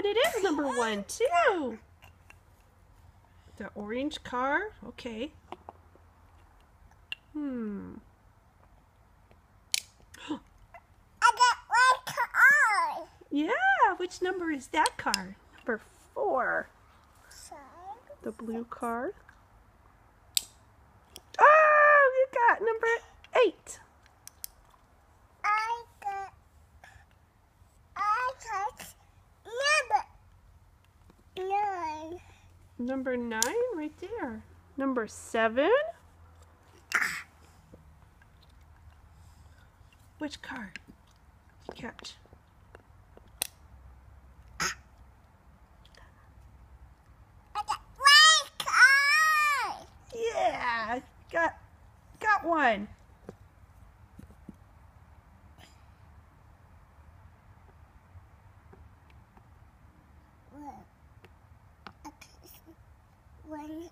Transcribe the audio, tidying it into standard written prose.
it is number 1 too. The orange car. Okay. I got one car. Yeah, which number is that car? Number 4. Sorry. The blue car. Oh, you got number 8. I got number 9. Number 9 right there. Number 7. Which car did you catch? I got one car. Yeah, got one. One.